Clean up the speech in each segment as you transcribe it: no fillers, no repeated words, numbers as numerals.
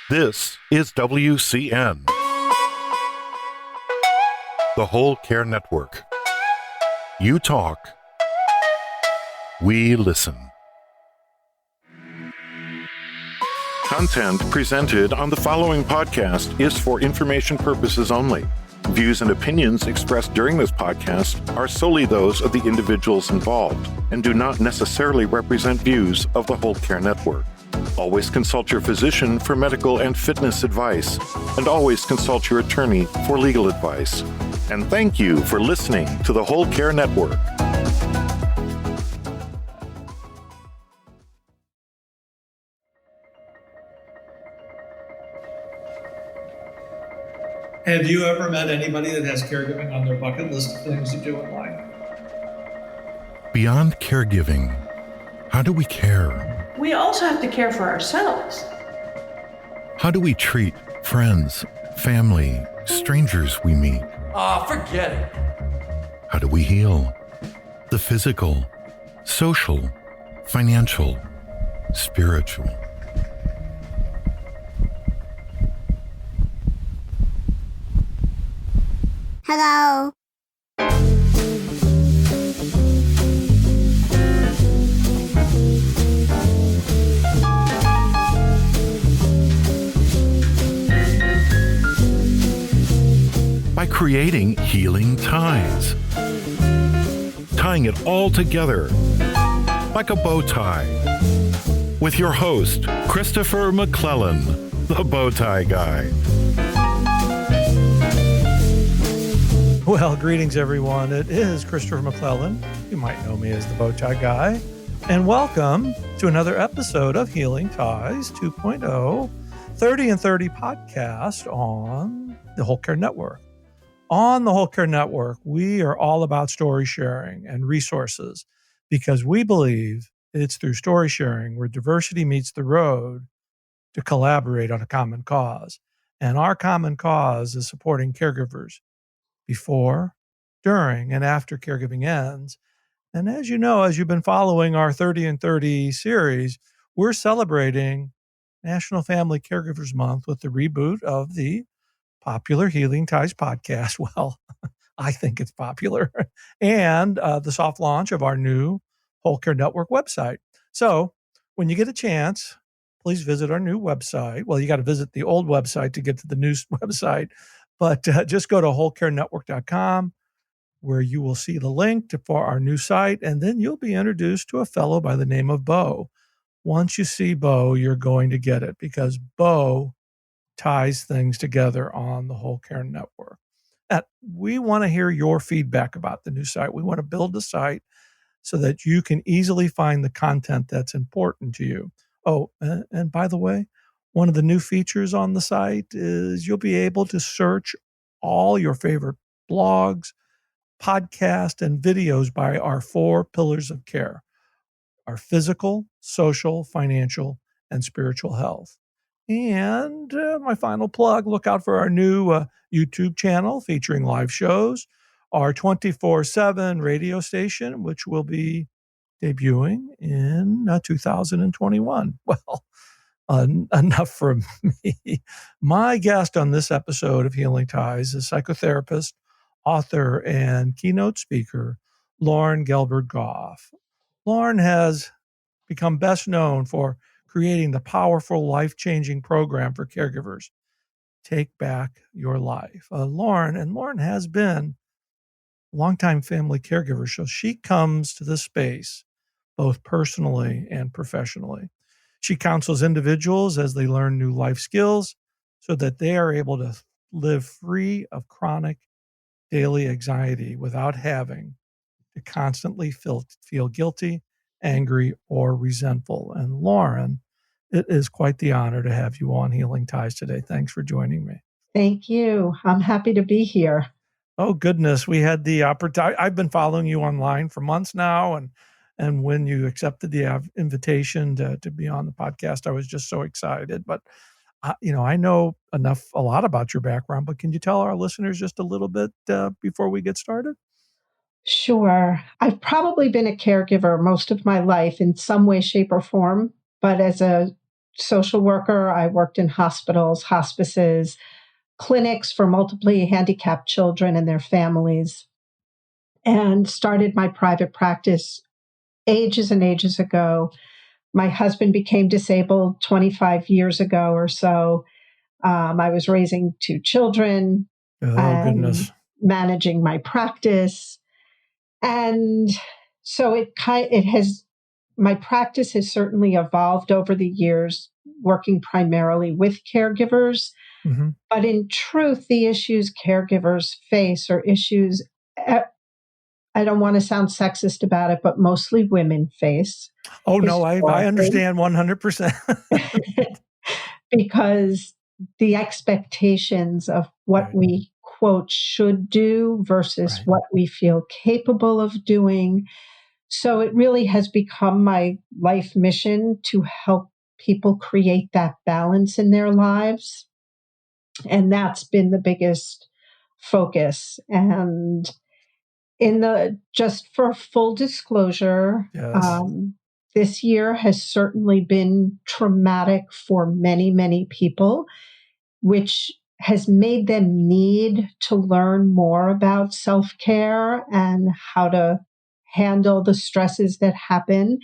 This is WCN, the Whole Care Network. You talk, we listen. Content presented on the following podcast is for information purposes only. Views and opinions expressed during this podcast are solely those of the individuals involved and do not necessarily represent views of the Whole Care Network. Always consult your physician for medical and fitness advice, and always consult your attorney for legal advice. And thank you for listening to the Whole Care Network. Have you ever met anybody that has caregiving on their bucket list of things to do in life? Beyond caregiving, how do we care? We also have to care for ourselves. How do we treat friends, family, strangers we meet? Forget it. How do we heal? The physical, social, financial, spiritual. Hello. By creating healing ties. Tying it all together like a bow tie. With your host, Christopher McClellan, the bow tie guy. Well, greetings, everyone. It is Christopher McClellan. You might know me as the bow tie guy. And welcome to another episode of Healing Ties 2.0, 30 and 30 podcast on the Whole Care Network. On the Whole Care Network, we are all about story sharing and resources because we believe it's through story sharing where diversity meets the road to collaborate on a common cause. And our common cause is supporting caregivers before, during, and after caregiving ends. And as you know, as you've been following our 30 and 30 series, we're celebrating National Family Caregivers Month with the reboot of the popular Healing Ties podcast. Well, I think it's popular. And the soft launch of our new Whole Care Network website. So when you get a chance, please visit our new website. Well, you got to visit the old website to get to the new website, but just go to wholecarenetwork.com where you will see the link for our new site, and then you'll be introduced to a fellow by the name of Bo. Once you see Bo, you're going to get it because Bo ties things together on the Whole Care Network. And we want to hear your feedback about the new site. We want to build a site so that you can easily find the content that's important to you. Oh, and by the way, one of the new features on the site is you'll be able to search all your favorite blogs, podcasts, and videos by our 4 pillars of care: our physical, social, financial, and spiritual health. And my final plug, look out for our new YouTube channel featuring live shows, our 24/7 radio station, which will be debuting in 2021. Well, enough from me. My guest on this episode of Healing Ties is psychotherapist, author, and keynote speaker, Loren Gelberg-Goff. Loren has become best known for creating the powerful, life-changing program for caregivers, Take Back Your Life. Loren has been a longtime family caregiver, so she comes to this space both personally and professionally. She counsels individuals as they learn new life skills so that they are able to live free of chronic daily anxiety without having to constantly feel guilty, angry, or resentful. And Loren, it is quite the honor to have you on Healing Ties today. Thanks for joining me. Thank you. I'm happy to be here. Oh, goodness. We had the opportunity. I've been following you online for months now. And when you accepted the invitation to be on the podcast, I was just so excited. But, I know a lot about your background, but can you tell our listeners just a little bit before we get started? Sure. I've probably been a caregiver most of my life in some way, shape, or form. But as a social worker. I worked in hospitals, hospices, clinics for multiply handicapped children and their families, and started my private practice ages and ages ago. My husband became disabled 25 years ago or so. I was raising two children Oh, and goodness. managing my practice. And so my practice has certainly evolved over the years, working primarily with caregivers. Hmm. But in truth, the issues caregivers face are issues, eh, I don't want to sound sexist about it, but mostly women face Oh, no, I historically. understand 100%. Because the expectations of what Right, we quote should do versus right. what we feel capable of doing. So it really has become my life mission to help people create that balance in their lives. And that's been the biggest focus. And just for full disclosure, Yes, this year has certainly been traumatic for many, many people, which has made them need to learn more about self care and how to handle the stresses that happen.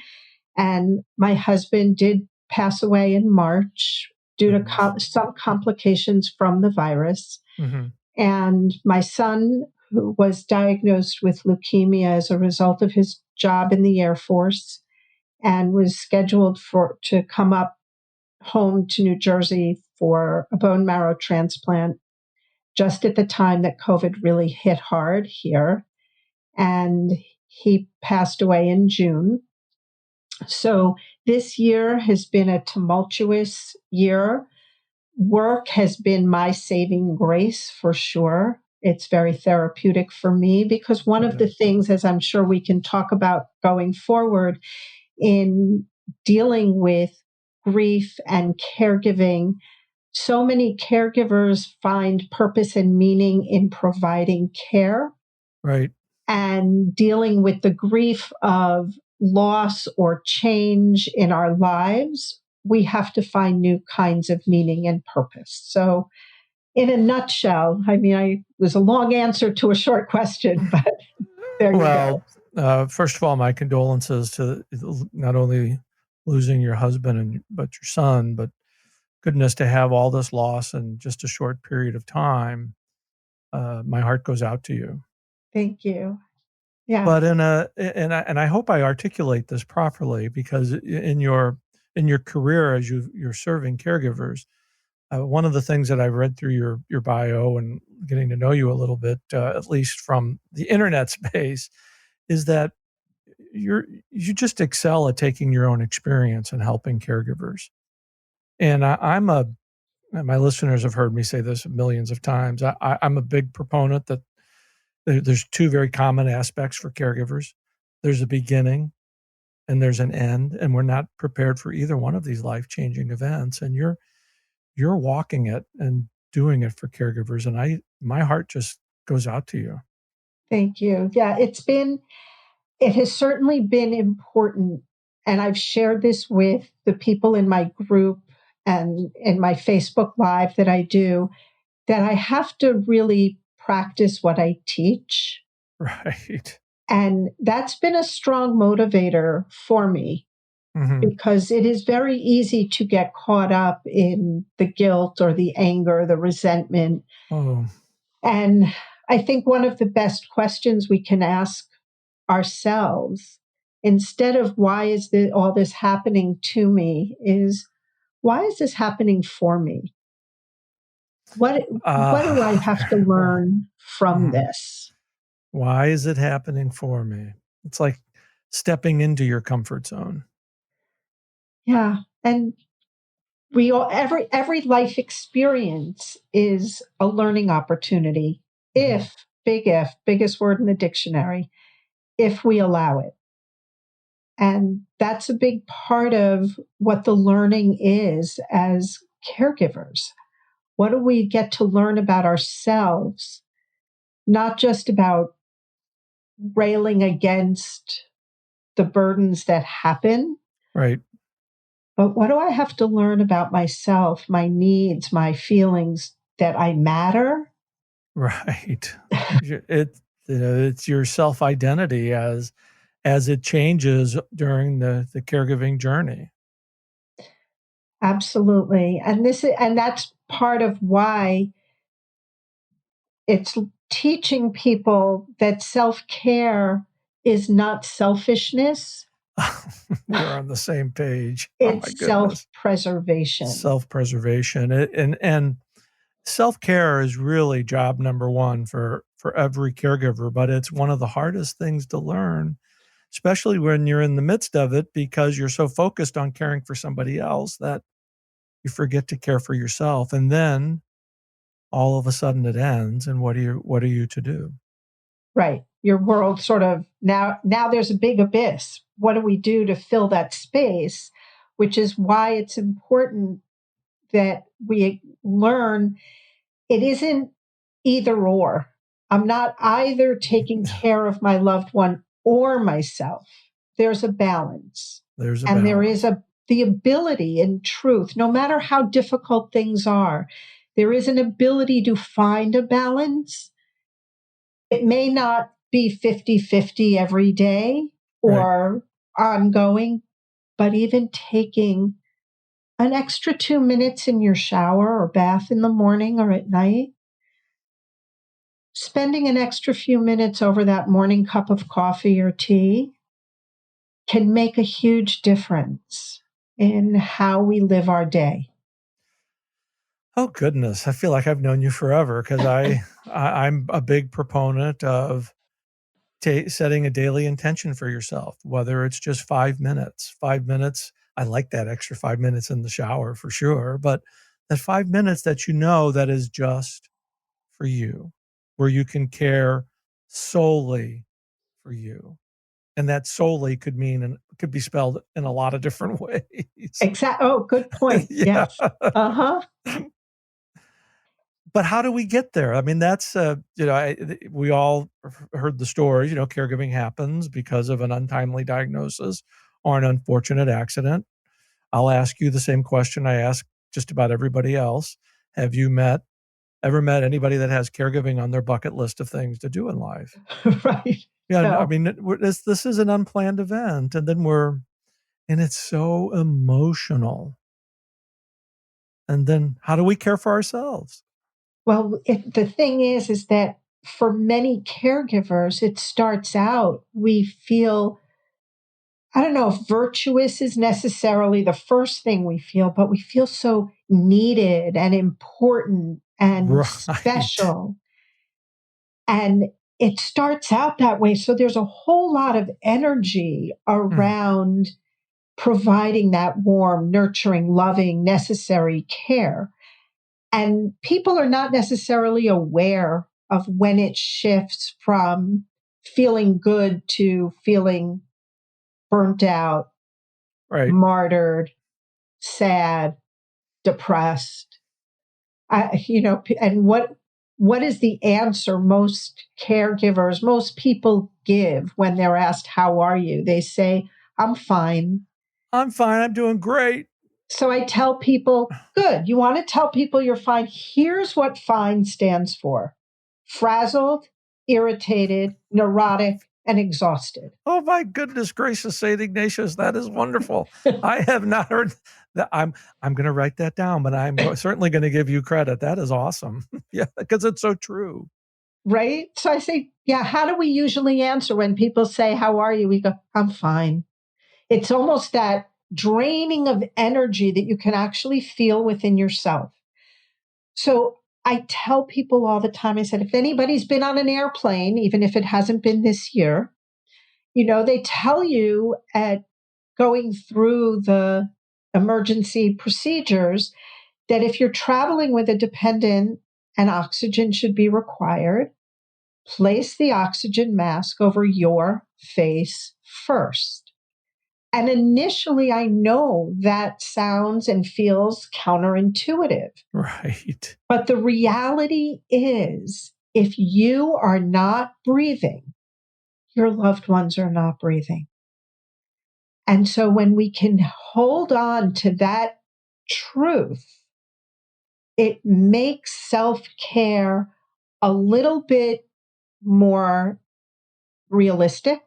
And my husband did pass away in March due to goodness. some complications from the virus. Hmm. And my son, who was diagnosed with leukemia as a result of his job in the Air Force and was scheduled to come up home to New Jersey for a bone marrow transplant just at the time that COVID really hit hard here. And he passed away in June. So this year has been a tumultuous year. Work has been my saving grace for sure. It's very therapeutic for me because one of Yeah. the things, as I'm sure we can talk about going forward, in dealing with grief and caregiving, so many caregivers find purpose and meaning in providing care Right. and dealing with the grief of loss or change in our lives. We have to find new kinds of meaning and purpose. So, in a nutshell, I mean, I was a long answer to a short question, but there you Well, go. first of all, my condolences to not only losing your husband but your son, but goodness, to have all this loss in just a short period of time. My heart goes out to you. Thank you. Yeah, But and I hope I articulate this properly, because in your career as you're serving caregivers, one of the things that I've read through your bio and getting to know you a little bit, at least from the internet space, is that you just excel at taking your own experience and helping caregivers. And my listeners have heard me say this millions of times. I'm a big proponent that there's two very common aspects for caregivers. There's a beginning and there's an end, and we're not prepared for either one of these life-changing events. And you're walking it and doing it for caregivers. And my heart just goes out to you. thank you. Yeah, it has certainly been important. And I've shared this with the people in my group and in my Facebook Live that I do, that I have to really practice what I teach. Right. And that's been a strong motivator for me Hmm. because it is very easy to get caught up in the guilt or the anger, the resentment. Oh, And I think one of the best questions we can ask ourselves, instead of why is all this happening to me, is why is this happening for me? What do I have to well, learn from mhm. this? Why is it happening for me? It's like stepping into your comfort zone. Yeah. And every life experience is a learning opportunity, Mhm. if biggest word in the dictionary, if we allow it. And that's a big part of what the learning is as caregivers. What do we get to learn about ourselves, not just about railing against the burdens that happen, Right. But what do I have to learn about myself, my needs, my feelings, that I matter? Right. It's your self-identity as it changes during the caregiving journey. Absolutely. And that's part of why it's teaching people that self-care is not selfishness. We're on the same page. Oh my It's goodness. self-preservation. Self-preservation. And self-care is really job number one for every caregiver, but it's one of the hardest things to learn, especially when you're in the midst of it, because you're so focused on caring for somebody else that you forget to care for yourself. And then all of a sudden it ends. And what are you to do? Right. Your world sort of now there's a big abyss. What do we do to fill that space? Which is why it's important that we learn it isn't either or. I'm not either taking care of my loved one or myself. There's a balance. There's a And balance. there is the ability, in truth, no matter how difficult things are, there is an ability to find a balance. It may not be 50-50 every day or ongoing, but even taking an extra 2 minutes in your shower or bath in the morning or at night, spending an extra few minutes over that morning cup of coffee or tea can make a huge difference in how we live our day. Oh goodness, I feel like I've known you forever because I'm a big proponent of setting a daily intention for yourself, whether it's just 5 minutes. 5 minutes, I like that extra 5 minutes in the shower for sure, but that 5 minutes that that is just for you, where you can care solely for you. And that solely could mean and could be spelled in a lot of different ways. Exactly. Oh, good point. Yeah. Yes. Uh-huh. But how do we get there? I mean, that's, we all heard the stories, caregiving happens because of an untimely diagnosis or an unfortunate accident. I'll ask you the same question I ask just about everybody else. Have you ever met anybody that has caregiving on their bucket list of things to do in life? Right. Yeah. No. I mean, this is an unplanned event, and then and it's so emotional. And then how do we care for ourselves? Well, the thing is that for many caregivers, it starts out, we feel, I don't know if virtuous is necessarily the first thing we feel, but we feel so needed and important and Right. special. And it starts out that way. So there's a whole lot of energy around providing that warm, nurturing, loving, necessary care. And people are not necessarily aware of when it shifts from feeling good to feeling burnt out, Right. martyred, sad, depressed. And what is the answer most caregivers, most people give when they're asked, "How are you?" They say, "I'm fine." I'm fine. I'm doing great. So I tell people, good. You want to tell people you're fine? Here's what fine stands for: frazzled, irritated, neurotic, and exhausted. Oh my goodness gracious, St. Ignatius, that is wonderful. I have not heard that. I'm going to write that down, but I'm certainly going to give you credit. That is awesome. Yeah, because it's so true. Right? So I say, yeah, how do we usually answer when people say, "How are you?" We go, "I'm fine." It's almost that draining of energy that you can actually feel within yourself. So I tell people all the time, I said, if anybody's been on an airplane, even if it hasn't been this year, they tell you at going through the emergency procedures that if you're traveling with a dependent and oxygen should be required, place the oxygen mask over your face first. And initially, I know that sounds and feels counterintuitive. Right. But the reality is, if you are not breathing, your loved ones are not breathing. And so when we can hold on to that truth, it makes self-care a little bit more realistic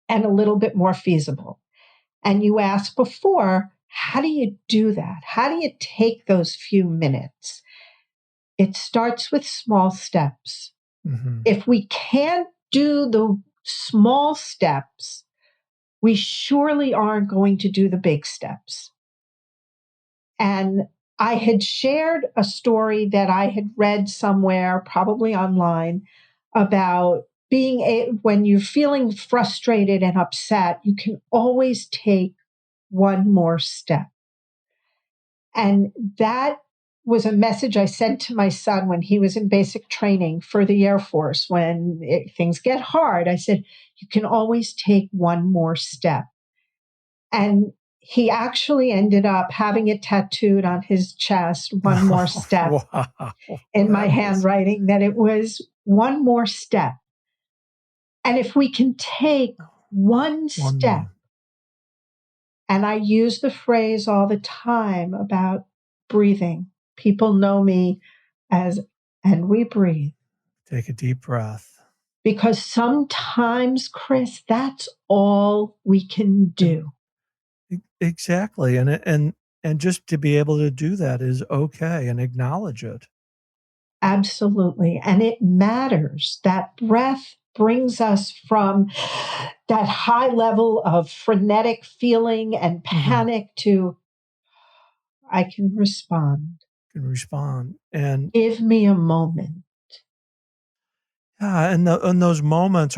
and a little bit more feasible. And you asked before, how do you do that? How do you take those few minutes? It starts with small steps. Mm-hmm. If we can't do the small steps, we surely aren't going to do the big steps. And I had shared a story that I had read somewhere, probably online, about when you're feeling frustrated and upset, you can always take one more step. And that was a message I sent to my son when he was in basic training for the Air Force. When things get hard, I said, you can always take one more step. And he actually ended up having it tattooed on his chest, one more step, Wow. in my That is- handwriting, that it was one more step. And if we can take one step, more. and I use the phrase all the time about breathing. People know me as, and we breathe. Take a deep breath. Because sometimes, Chris, that's all we can do. Exactly. And just to be able to do that is okay, and acknowledge it. Absolutely. And it matters. That breath brings us from that high level of frenetic feeling and panic to, I can respond. Can respond. And Give me a moment. yeah, and those moments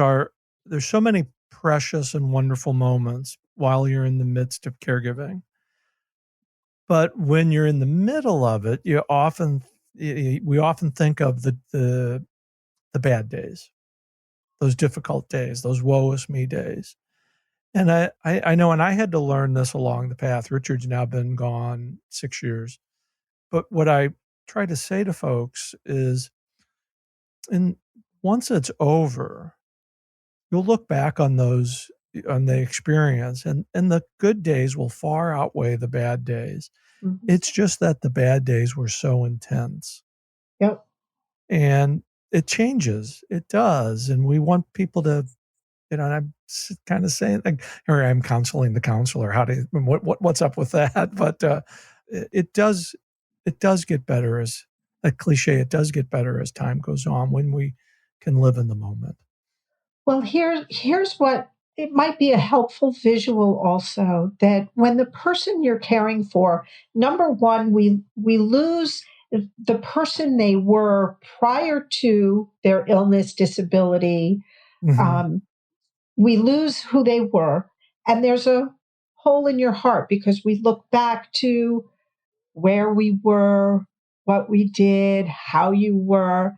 there's so many precious and wonderful moments while you're in the midst of caregiving. But when you're in the middle of it, we often think of the bad days, those difficult days, those woe is me days. And I know, and I had to learn this along the path. Richard's now been gone 6 years. But what I try to say to folks is, once it's over, you'll look back on the experience, and the good days will far outweigh the bad days. Mm-hmm. It's just that the bad days were so intense. Yep. And it changes. It does. And we want people to, and I'm kind of saying, like, here I'm counseling the counselor. What's up with that? But it does get better, as a cliche. It does get better as time goes on, when we can live in the moment. Well, here's what it might be a helpful visual also, that when the person you're caring for, number one, we lose the person they were prior to their illness, disability. Mm-hmm. We lose who they were, and there's a hole in your heart because we look back to where we were, what we did, how you were.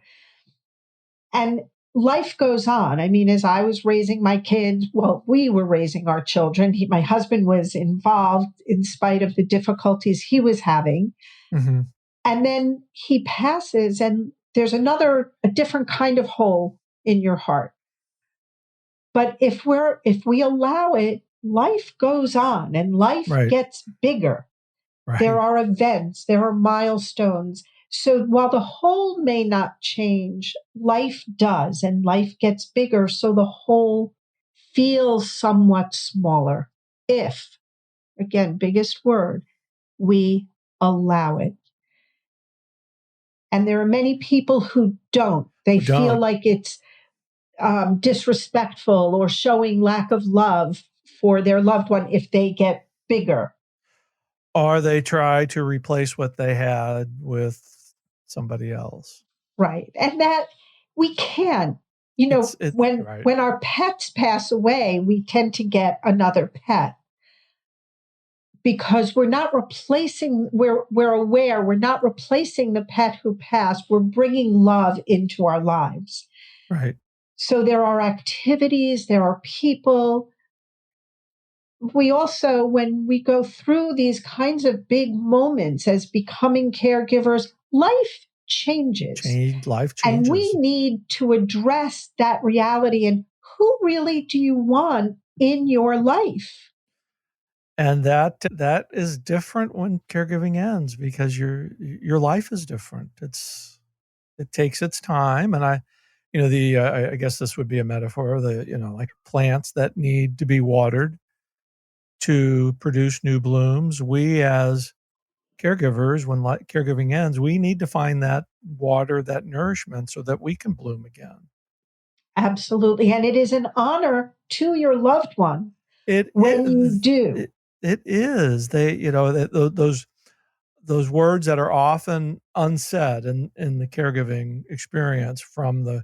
And life goes on. I mean, as I was raising my kids, well, we were raising our children. My husband was involved in spite of the difficulties he was having. Mm-hmm. And then he passes, and there's a different kind of hole in your heart. But if we allow it, life goes on and life Right. gets bigger. Right. There are events, there are milestones. So while the whole may not change, life does, and life gets bigger. So the whole feels somewhat smaller. If, again, biggest word, we allow it. And there are many people who don't. They feel like it's disrespectful or showing lack of love for their loved one if they get bigger. Or they try to replace what they had with somebody else. Right. And that we can. It's when right. when our pets pass away, we tend to get another pet because we're not replacing, we're aware we're not replacing the pet who passed. We're bringing love into our lives. Right. So there are activities, there are people. We also, when we go through these kinds of big moments as becoming caregivers, life changes. Life changes. And we need to address that reality. And who really do you want in your life. And that is different when caregiving ends, because your life is different. It takes its time. And I guess this would be a metaphor, like plants that need to be watered to produce new blooms. We as caregivers, when caregiving ends, we need to find that water, that nourishment, so that we can bloom again. Absolutely. And it is an honor to your loved one It when is, you do. It is. Those words that are often unsaid in the caregiving experience from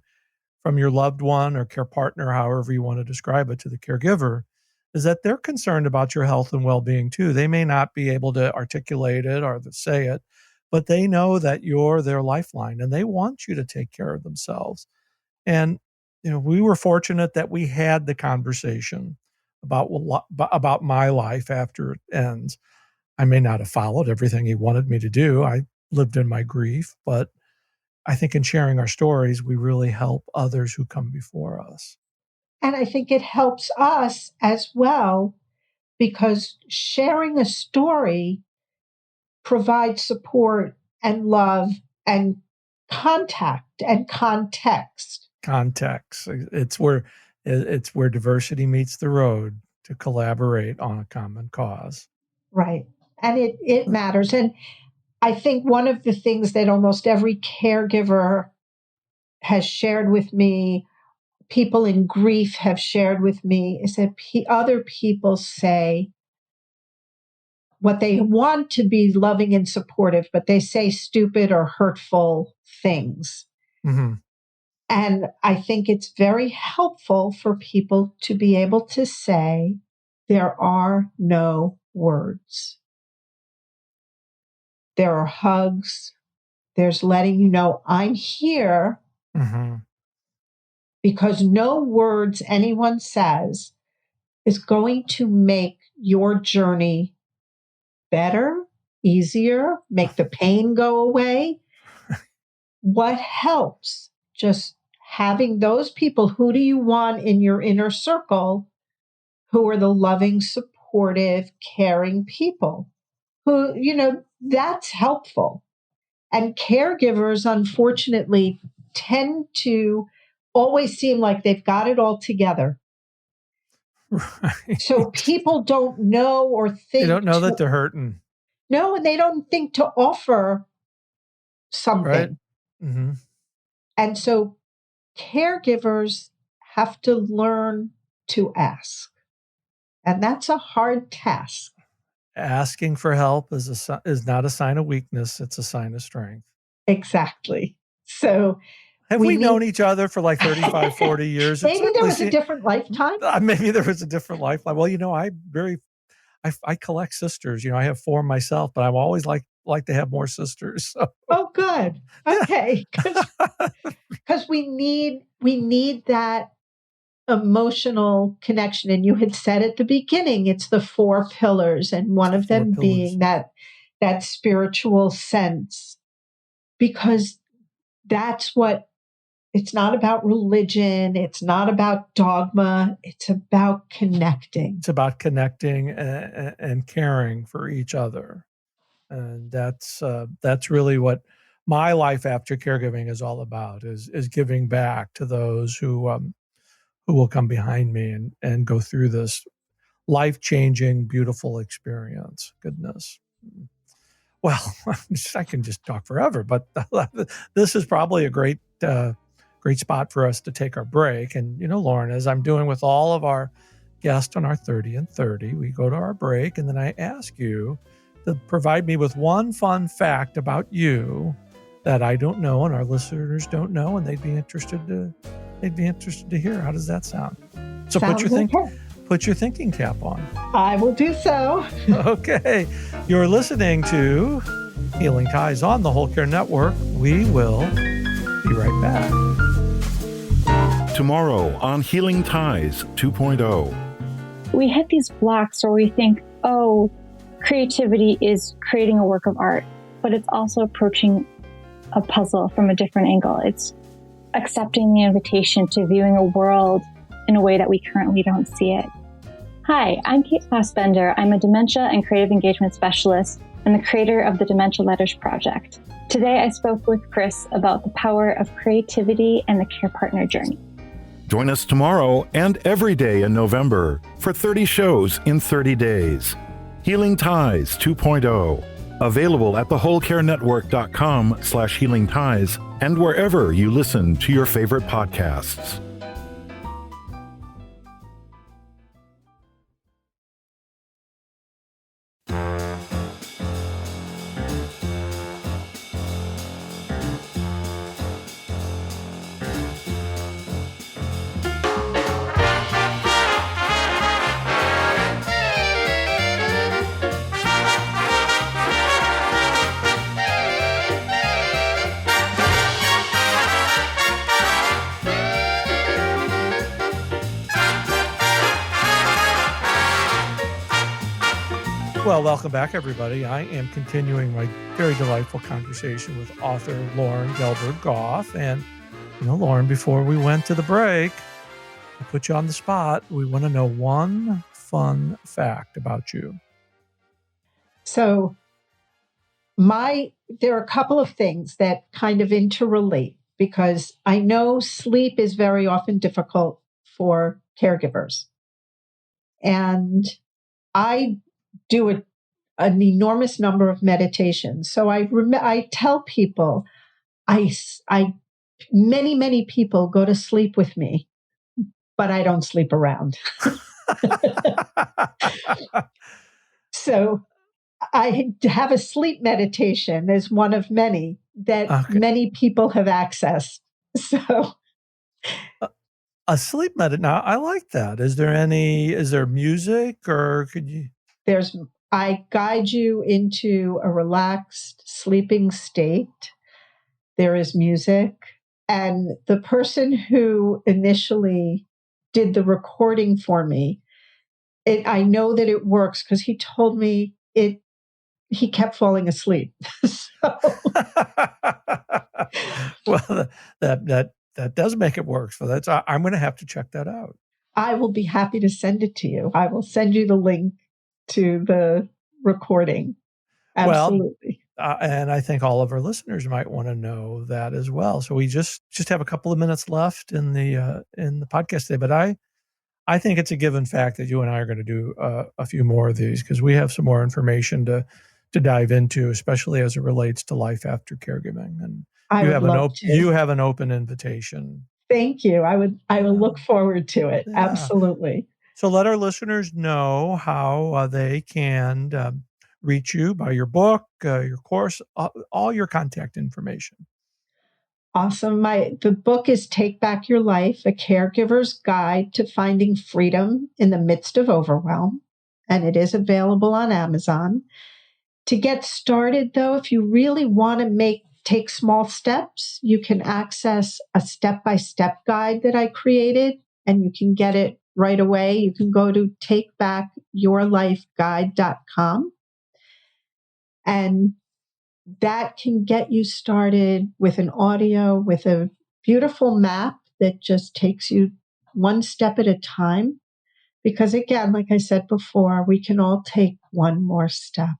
your loved one or care partner, however you want to describe it, to the caregiver, is that they're concerned about your health and well-being too. They may not be able to articulate it or to say it, but they know that you're their lifeline and they want you to take care of themselves. And, we were fortunate that we had the conversation about my life after it ends. I may not have followed everything he wanted me to do. I lived in my grief, but I think in sharing our stories, we really help others who come before us. And I think it helps us as well, because sharing a story provides support and love and contact and context. It's where diversity meets the road to collaborate on a common cause. Right. And it matters. And I think one of the things that almost every caregiver has shared with me, people in grief have shared with me, is that other people say what they want to be loving and supportive, but they say stupid or hurtful things. Mm-hmm. And I think it's very helpful for people to be able to say, there are no words. There are hugs. There's letting you know I'm here, mm-hmm. because no words anyone says is going to make your journey better, easier, make the pain go away. What helps? Just having those people, who do you want in your inner circle, who are the loving, supportive, caring people who, that's helpful. And caregivers, unfortunately, tend to always seem like they've got it all together. Right. So people don't know or think. They don't know that they're hurting. No, and they don't think to offer something. Right. Mm-hmm. And so caregivers have to learn to ask. And that's a hard task. Asking for help is not a sign of weakness. It's a sign of strength. Exactly. So have we known each other for like 35, 40 years? Maybe there was a different lifetime. Maybe there was a different lifeline. Well, I collect sisters. I have 4 myself, but I've always like to have more sisters. So. Oh, good. Okay. Because we need that emotional connection. And you had said at the beginning, it's the 4 pillars, and one of them being that spiritual sense, because that's what, it's not about religion. It's not about dogma. It's about connecting. It's about connecting and caring for each other. And that's really what my life after caregiving is all about, is giving back to those who will come behind me and go through this life-changing, beautiful experience. Goodness. Well, I can just talk forever, but this is probably a great spot for us to take our break. And, Loren, as I'm doing with all of our guests on our 30 and 30, we go to our break, and then I ask you to provide me with one fun fact about you that I don't know and our listeners don't know, and they'd be interested to hear. How does that sound? So put your thinking cap on. I will do so. Okay. You're listening to Healing Ties on the Whole Care Network. We will be right back. Tomorrow on Healing Ties 2.0. We hit these blocks where we think, oh, creativity is creating a work of art, but it's also approaching a puzzle from a different angle. It's accepting the invitation to viewing a world in a way that we currently don't see it. Hi, I'm Kate Fassbender. I'm a dementia and creative engagement specialist and the creator of the Dementia Letters Project. Today, I spoke with Chris about the power of creativity and the care partner journey. Join us tomorrow and every day in November for 30 shows in 30 days. Healing Ties 2.0. Available at thewholecarenetwork.com/healing ties and wherever you listen to your favorite podcasts. Well, welcome back, everybody. I am continuing my very delightful conversation with author Loren Gelberg-Goff. And, Loren, before we went to the break, I put you on the spot. We want to know one fun fact about you. So there are a couple of things that kind of interrelate, because I know sleep is very often difficult for caregivers. And I do an enormous number of meditations. So I tell people, many people go to sleep with me, but I don't sleep around. So I have a sleep meditation as one of many that many people have accessed. So a sleep meditation. Now, I like that. Is there music, or could you? I guide you into a relaxed sleeping state. There is music. And the person who initially did the recording for me, I know that it works because he told me he kept falling asleep. Well, that does make it work. So I'm going to have to check that out. I will be happy to send it to you. I will send you the link to the recording. Absolutely. Well, and I think all of our listeners might want to know that as well. So we just have a couple of minutes left in the podcast today, but I think it's a given fact that you and I are going to do a few more of these, because we have some more information to dive into, especially as it relates to life after caregiving. And you have an open invitation. Thank you. I will look forward to it. Yeah. Absolutely. So let our listeners know how they can reach you by your book, your course, all your contact information. Awesome. The book is Take Back Your Life, A Caregiver's Guide to Finding Freedom in the Midst of Overwhelm, and it is available on Amazon. To get started, though, if you really want to take small steps, you can access a step-by-step guide that I created, and you can get it right away. You can go to takebackyourlifeguide.com, and that can get you started with an audio, with a beautiful map that just takes you one step at a time. Because again, like I said before, we can all take one more step.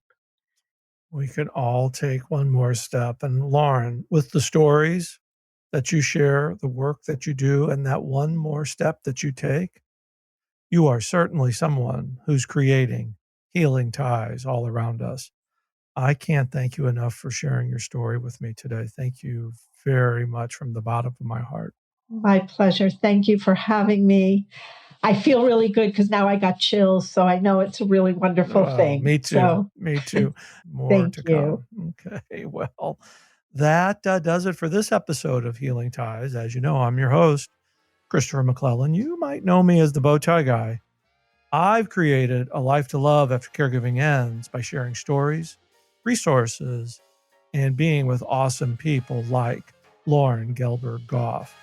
We can all take one more step. And Loren, with the stories that you share, the work that you do, and that one more step that you take, you are certainly someone who's creating healing ties all around us. I can't thank you enough for sharing your story with me today. Thank you very much from the bottom of my heart. My pleasure. Thank you for having me. I feel really good because now I got chills, so I know it's a really wonderful thing. Me too. So, me too. More thank to you. come. Okay, well, that does it for this episode of Healing Ties. As you know, I'm your host, Christopher McClellan. You might know me as the Bow Tie Guy. I've created a life to love after caregiving ends by sharing stories, resources, and being with awesome people like Loren Gelberg-Goff.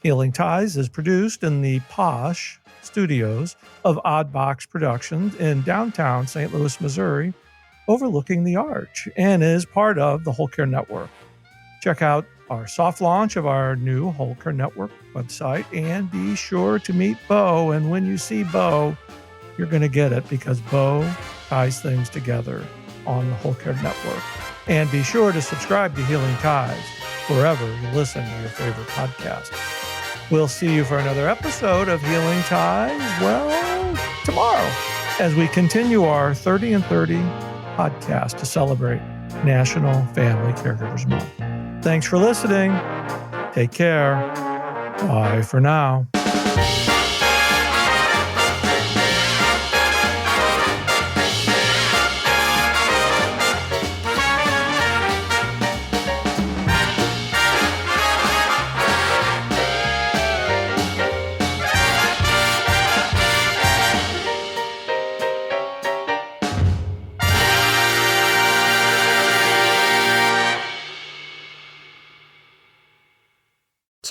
Healing Ties is produced in the posh studios of Odd Box Productions in downtown St. Louis, Missouri, overlooking the Arch, and is part of the Whole Care Network. Check out our soft launch of our new Whole Care Network website, and be sure to meet Bo. And when you see Bo, You're going to get it because Bo ties things together on the Whole Care Network. And be sure to subscribe to Healing Ties wherever you listen to your favorite podcast. We'll see you for another episode of Healing Ties, well, tomorrow, as we continue our 30 and 30 podcast to celebrate National Family Caregivers Month. Thanks for listening. Take care. Bye for now.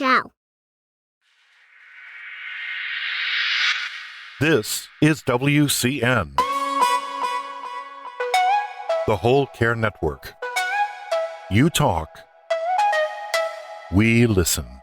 Ciao. This is WCN, the Whole Care Network. You talk, we listen.